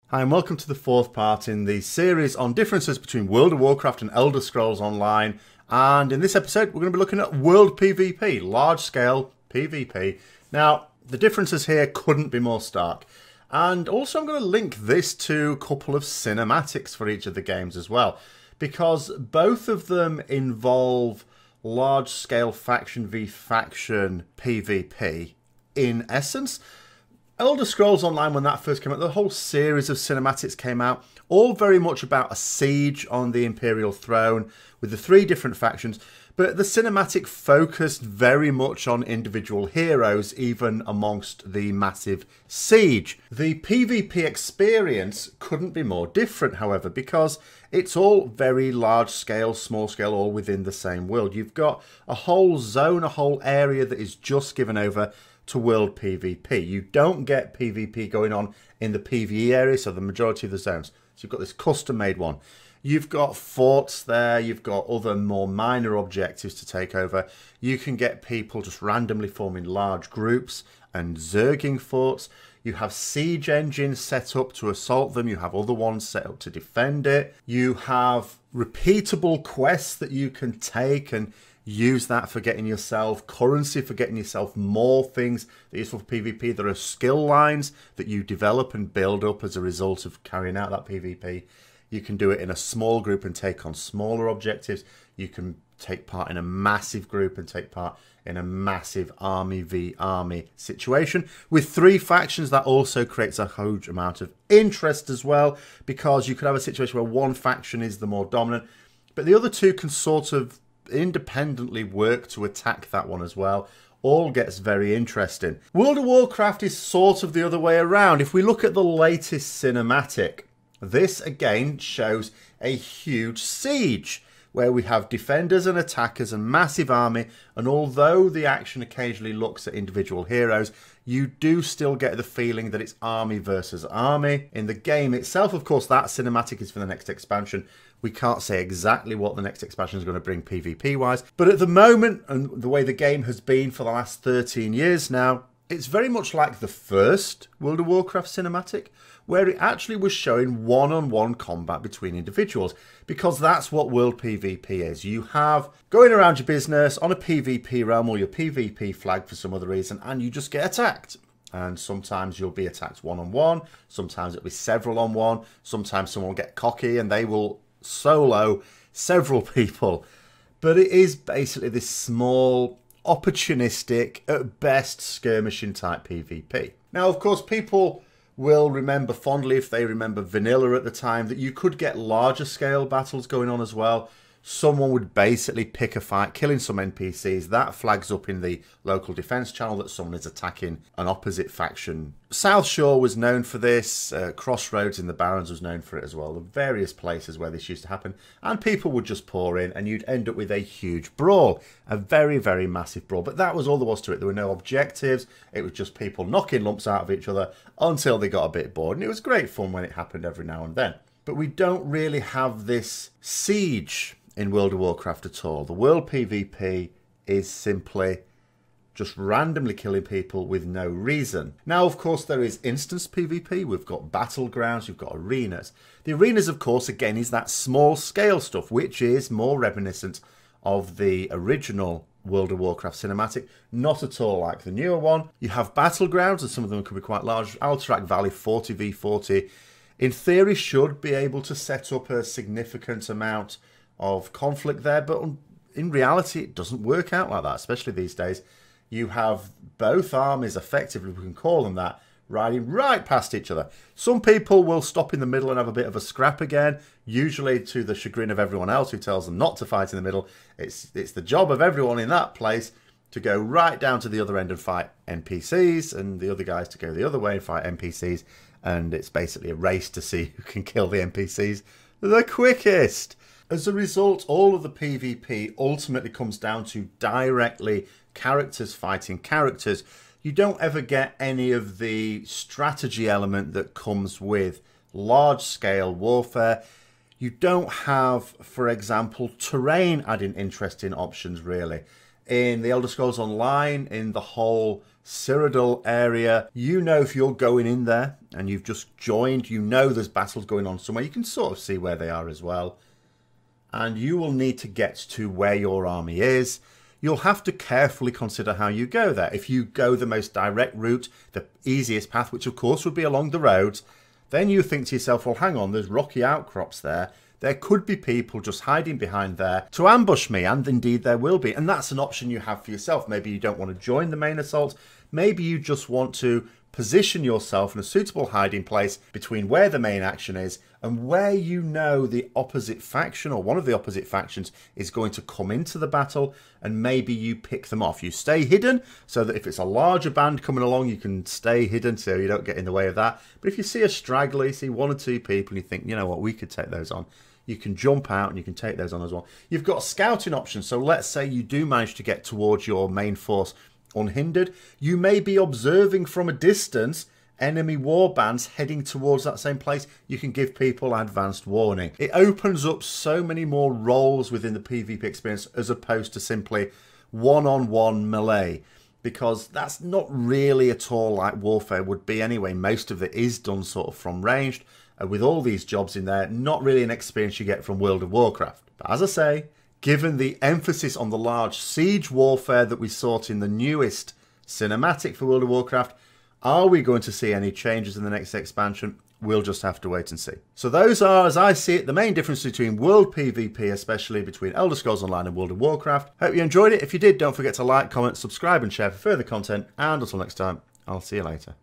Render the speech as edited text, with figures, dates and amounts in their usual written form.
Hi and welcome to the fourth part in the series on differences between World of Warcraft and Elder Scrolls Online. And in this episode, we're going to be looking at world PvP, large-scale PvP. Now, the differences here couldn't be more stark. And also I'm going to link this to a couple of cinematics for each of the games as well, because both of them involve large-scale faction v faction PvP in essence. Elder Scrolls Online, when that first came out, the whole series of cinematics came out, all very much about a siege on the Imperial throne with the three different factions, but the cinematic focused very much on individual heroes, even amongst the massive siege. The PvP experience couldn't be more different, however, because it's all very large scale, small scale, all within the same world. You've got a whole zone, a whole area that is just given over to world PvP. You don't get PvP going on in the PvE area, so the majority of the zones. So you've got this custom-made one. You've got forts there, you've got other more minor objectives to take over. You can get people just randomly forming large groups and zerging forts. You have siege engines set up to assault them. You have other ones set up to defend it. You have repeatable quests that you can take and use that for getting yourself currency, for getting yourself more things that are useful for PvP. There are skill lines that you develop and build up as a result of carrying out that PvP. You can do it in a small group and take on smaller objectives. You can take part in a massive group and take part in a massive army v army situation. With three factions, that also creates a huge amount of interest as well, because you could have a situation where one faction is the more dominant, but the other two can sort of independently work to attack that one as well. All gets very interesting. World of Warcraft is sort of the other way around. If we look at the latest cinematic, this again shows a huge siege where we have defenders and attackers and massive army, and although the action occasionally looks at individual heroes, you do still get the feeling that it's army versus army. In the game itself, of course, that cinematic is for the next expansion. We can't say exactly what the next expansion is going to bring PvP-wise, but at the moment, and the way the game has been for the last 13 years now, it's very much like the first World of Warcraft cinematic, where it actually was showing one-on-one combat between individuals, because that's what world PvP is. You have going around your business on a PvP realm or your PvP flag for some other reason, and you just get attacked. And sometimes you'll be attacked one-on-one, sometimes it'll be several on one, sometimes someone will get cocky and they will solo several people. But it is basically this small, opportunistic, at best skirmishing type PvP. Now, of course, people will remember fondly, if they remember vanilla at the time, that you could get larger scale battles going on as well. Someone would basically pick a fight, killing some NPCs. That flags up in the local defense channel that someone is attacking an opposite faction. South Shore was known for this. Crossroads in the Barrens was known for it as well. The various places where this used to happen. And people would just pour in and you'd end up with a huge brawl. A very, very massive brawl. But that was all there was to it. There were no objectives. It was just people knocking lumps out of each other until they got a bit bored. And it was great fun when it happened every now and then. But we don't really have this siege in World of Warcraft at all. The world PvP is simply just randomly killing people with no reason. Now, of course, there is instance PvP. We've got battlegrounds, you've got arenas. The arenas, of course, again, is that small scale stuff, which is more reminiscent of the original World of Warcraft cinematic, not at all like the newer one. You have battlegrounds, and some of them could be quite large. Alterac Valley 40v40, in theory, should be able to set up a significant amount of conflict there, but in reality it doesn't work out like that, especially these days. You have both armies, effectively, we can call them that, riding right past each other. Some people will stop in the middle and have a bit of a scrap again, usually to the chagrin of everyone else who tells them not to fight in the middle. It's the job of everyone in that place to go right down to the other end and fight NPCs, and the other guys to go the other way and fight NPCs, and it's basically a race to see who can kill the NPCs the quickest. As a result, all of the PvP ultimately comes down to directly characters fighting characters. You don't ever get any of the strategy element that comes with large-scale warfare. You don't have, for example, terrain adding interesting options, really. In the Elder Scrolls Online, in the whole Cyrodiil area. You know if you're going in there and you've just joined, you know there's battles going on somewhere. You can sort of see where they are as well. And you will need to get to where your army is. You'll have to carefully consider how you go there. If you go the most direct route, the easiest path, which of course would be along the roads, then you think to yourself, well, hang on, there's rocky outcrops there. There could be people just hiding behind there to ambush me, and indeed there will be. And that's an option you have for yourself. Maybe you don't want to join the main assault. Maybe you just want to position yourself in a suitable hiding place between where the main action is and where you know the opposite faction or one of the opposite factions is going to come into the battle, and maybe you pick them off. You stay hidden so that if it's a larger band coming along, you can stay hidden so you don't get in the way of that. But if you see a straggler, you see 1 or 2 people, and you think, you know what, we could take those on. You can jump out and you can take those on as well. You've got scouting options. So let's say you do manage to get towards your main force unhindered. You may be observing from a distance enemy warbands heading towards that same place. You can give people advanced warning. It opens up so many more roles within the PvP experience as opposed to simply one-on-one melee, because that's not really at all like Warfare would be anyway. Most of it is done sort of from ranged. With all these jobs in there, not really an experience you get from World of Warcraft. But as I say, given the emphasis on the large siege warfare that we saw in the newest cinematic for World of Warcraft, are we going to see any changes in the next expansion? We'll just have to wait and see. So those are, as I see it, the main differences between World PvP, especially between Elder Scrolls Online and World of Warcraft. Hope you enjoyed it. If you did, don't forget to like, comment, subscribe and share for further content. And until next time, I'll see you later.